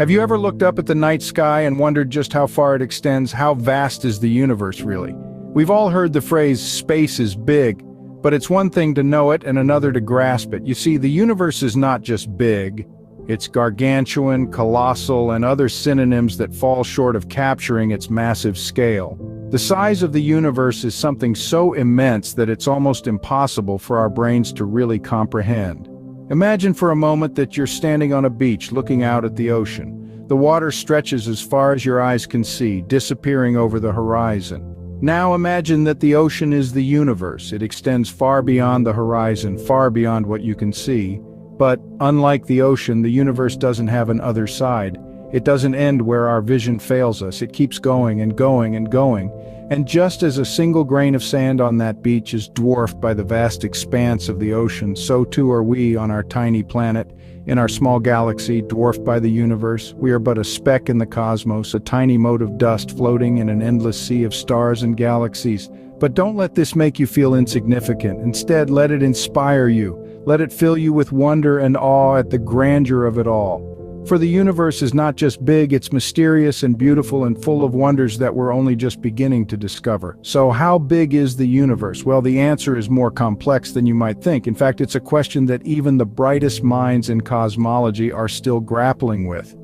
Have you ever looked up at the night sky and wondered just how far it extends? How vast is the universe, really? We've all heard the phrase, space is big, but it's one thing to know it and another to grasp it. You see, the universe is not just big, it's gargantuan, colossal, and other synonyms that fall short of capturing its massive scale. The size of the universe is something so immense that it's almost impossible for our brains to really comprehend. Imagine for a moment that you're standing on a beach looking out at the ocean. The water stretches as far as your eyes can see, disappearing over the horizon. Now imagine that the ocean is the universe. It extends far beyond the horizon, far beyond what you can see. But, unlike the ocean, the universe doesn't have an other side. It doesn't end where our vision fails us. It keeps going and going and going. And just as a single grain of sand on that beach is dwarfed by the vast expanse of the ocean, so too are we on our tiny planet, in our small galaxy, dwarfed by the universe. We are but a speck in the cosmos, a tiny mote of dust floating in an endless sea of stars and galaxies. But don't let this make you feel insignificant. Instead, let it inspire you. Let it fill you with wonder and awe at the grandeur of it all. For the universe is not just big, it's mysterious and beautiful and full of wonders that we're only just beginning to discover. So how big is the universe? Well, the answer is more complex than you might think. In fact, it's a question that even the brightest minds in cosmology are still grappling with.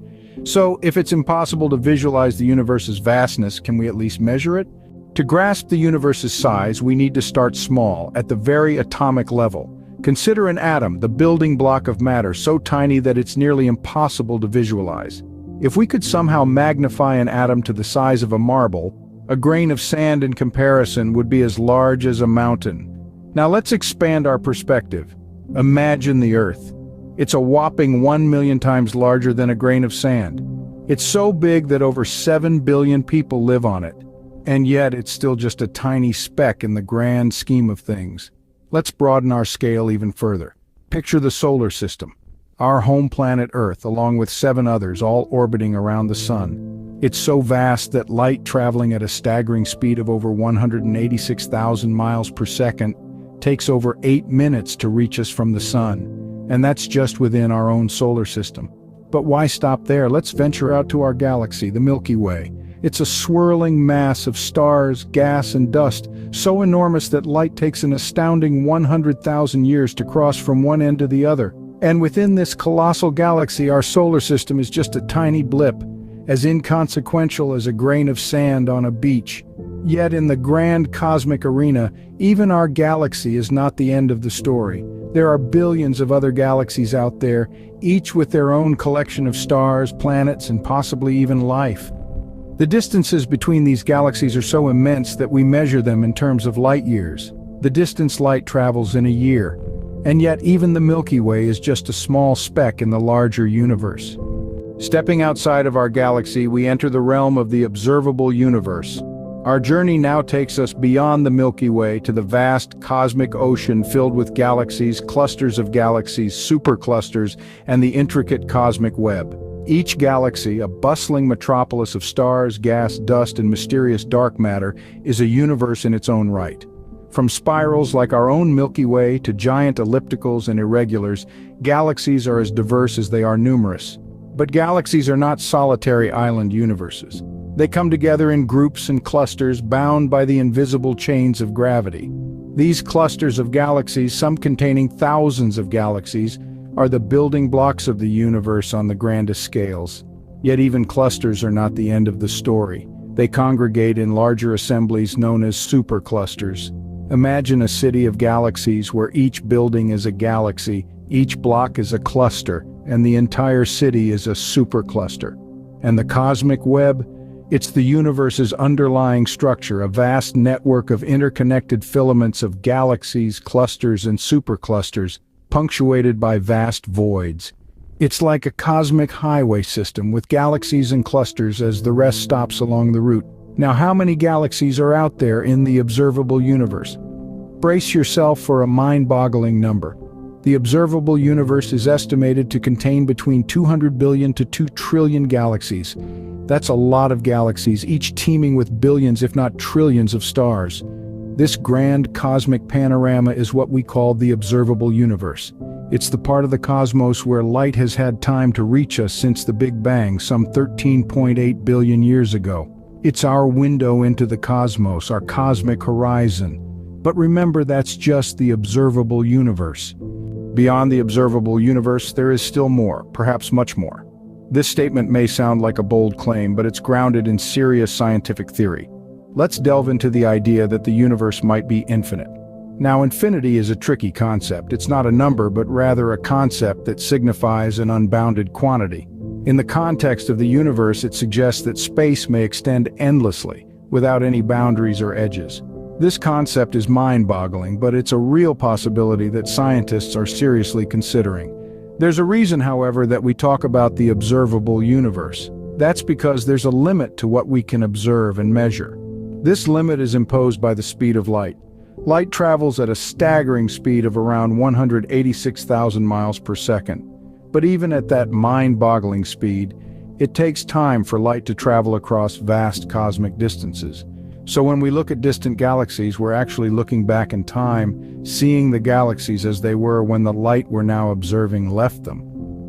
So, if it's impossible to visualize the universe's vastness, can we at least measure it? To grasp the universe's size, we need to start small, at the very atomic level. Consider an atom, the building block of matter, so tiny that it's nearly impossible to visualize. If we could somehow magnify an atom to the size of a marble, a grain of sand in comparison would be as large as a mountain. Now let's expand our perspective. Imagine the Earth. It's a whopping 1 million times larger than a grain of sand. It's so big that over 7 billion people live on it. And yet it's still just a tiny speck in the grand scheme of things. Let's broaden our scale even further. Picture the solar system. Our home planet Earth, along with 7 others, all orbiting around the sun. It's so vast that light traveling at a staggering speed of over 186,000 miles per second takes over 8 minutes to reach us from the sun. And that's just within our own solar system. But why stop there? Let's venture out to our galaxy, the Milky Way. It's a swirling mass of stars, gas, and dust, so enormous that light takes an astounding 100,000 years to cross from one end to the other. And within this colossal galaxy, our solar system is just a tiny blip, as inconsequential as a grain of sand on a beach. Yet in the grand cosmic arena, even our galaxy is not the end of the story. There are billions of other galaxies out there, each with their own collection of stars, planets, and possibly even life. The distances between these galaxies are so immense that we measure them in terms of light years. The distance light travels in a year. And yet even the Milky Way is just a small speck in the larger universe. Stepping outside of our galaxy, we enter the realm of the observable universe. Our journey now takes us beyond the Milky Way to the vast cosmic ocean filled with galaxies, clusters of galaxies, superclusters, and the intricate cosmic web. Each galaxy, a bustling metropolis of stars, gas, dust, and mysterious dark matter, is a universe in its own right. From spirals like our own Milky Way to giant ellipticals and irregulars, galaxies are as diverse as they are numerous. But galaxies are not solitary island universes. They come together in groups and clusters bound by the invisible chains of gravity. These clusters of galaxies, some containing thousands of galaxies, are the building blocks of the universe on the grandest scales. Yet even clusters are not the end of the story. They congregate in larger assemblies known as superclusters. Imagine a city of galaxies where each building is a galaxy, each block is a cluster, and the entire city is a supercluster. And the cosmic web? It's the universe's underlying structure, a vast network of interconnected filaments of galaxies, clusters, and superclusters, punctuated by vast voids. It's like a cosmic highway system with galaxies and clusters as the rest stops along the route. Now, how many galaxies are out there in the observable universe? Brace yourself for a mind-boggling number. The observable universe is estimated to contain between 200 billion to 2 trillion galaxies. That's a lot of galaxies, each teeming with billions if not trillions of stars. This grand cosmic panorama is what we call the observable universe. It's the part of the cosmos where light has had time to reach us since the Big Bang, some 13.8 billion years ago. It's our window into the cosmos, our cosmic horizon. But remember, that's just the observable universe. Beyond the observable universe, there is still more, perhaps much more. This statement may sound like a bold claim, but it's grounded in serious scientific theory. Let's delve into the idea that the universe might be infinite. Now, infinity is a tricky concept. It's not a number, but rather a concept that signifies an unbounded quantity. In the context of the universe, it suggests that space may extend endlessly, without any boundaries or edges. This concept is mind-boggling, but it's a real possibility that scientists are seriously considering. There's a reason, however, that we talk about the observable universe. That's because there's a limit to what we can observe and measure. This limit is imposed by the speed of light. Light travels at a staggering speed of around 186,000 miles per second. But even at that mind-boggling speed, it takes time for light to travel across vast cosmic distances. So when we look at distant galaxies, we're actually looking back in time, seeing the galaxies as they were when the light we're now observing left them.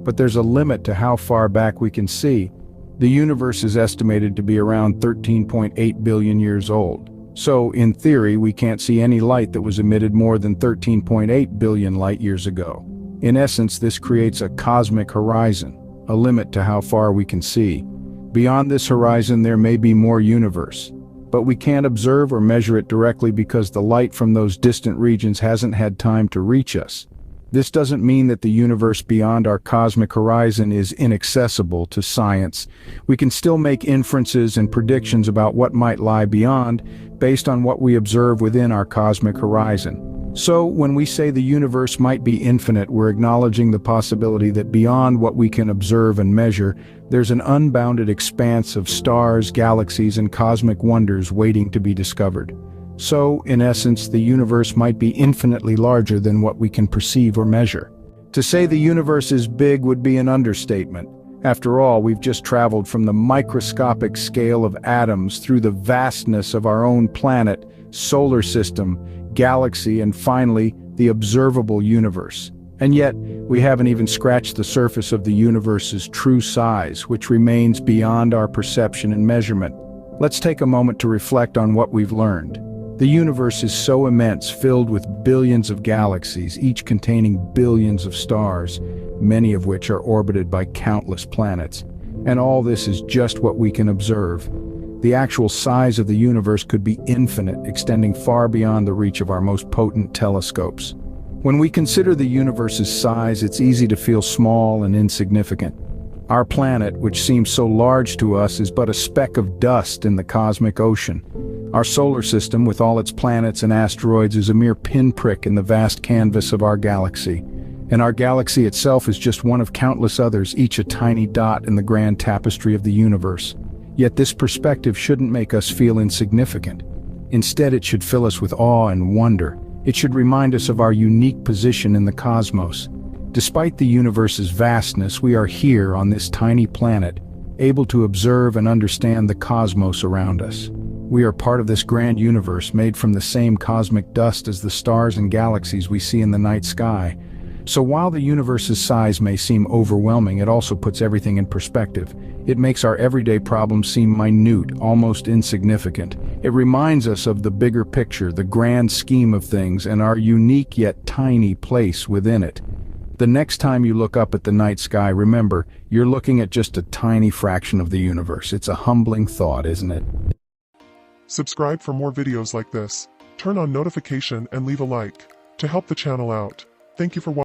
But there's a limit to how far back we can see. The universe is estimated to be around 13.8 billion years old. So, in theory, we can't see any light that was emitted more than 13.8 billion light years ago. In essence, this creates a cosmic horizon, a limit to how far we can see. Beyond this horizon, there may be more universe. But we can't observe or measure it directly because the light from those distant regions hasn't had time to reach us. This doesn't mean that the universe beyond our cosmic horizon is inaccessible to science. We can still make inferences and predictions about what might lie beyond, based on what we observe within our cosmic horizon. So, when we say the universe might be infinite, we're acknowledging the possibility that beyond what we can observe and measure, there's an unbounded expanse of stars, galaxies, and cosmic wonders waiting to be discovered. So, in essence, the universe might be infinitely larger than what we can perceive or measure. To say the universe is big would be an understatement. After all, we've just traveled from the microscopic scale of atoms through the vastness of our own planet, solar system, galaxy, and finally, the observable universe. And yet, we haven't even scratched the surface of the universe's true size, which remains beyond our perception and measurement. Let's take a moment to reflect on what we've learned. The universe is so immense, filled with billions of galaxies, each containing billions of stars, many of which are orbited by countless planets. And all this is just what we can observe. The actual size of the universe could be infinite, extending far beyond the reach of our most potent telescopes. When we consider the universe's size, it's easy to feel small and insignificant. Our planet, which seems so large to us, is but a speck of dust in the cosmic ocean. Our solar system, with all its planets and asteroids, is a mere pinprick in the vast canvas of our galaxy. And our galaxy itself is just one of countless others, each a tiny dot in the grand tapestry of the universe. Yet this perspective shouldn't make us feel insignificant. Instead, it should fill us with awe and wonder. It should remind us of our unique position in the cosmos. Despite the universe's vastness, we are here on this tiny planet, able to observe and understand the cosmos around us. We are part of this grand universe made from the same cosmic dust as the stars and galaxies we see in the night sky. So while the universe's size may seem overwhelming, it also puts everything in perspective. It makes our everyday problems seem minute, almost insignificant. It reminds us of the bigger picture, the grand scheme of things, and our unique yet tiny place within it. The next time you look up at the night sky, remember, you're looking at just a tiny fraction of the universe. It's a humbling thought, isn't it? Subscribe for more videos like this. Turn on notification and leave a like to help the channel out. Thank you for watching.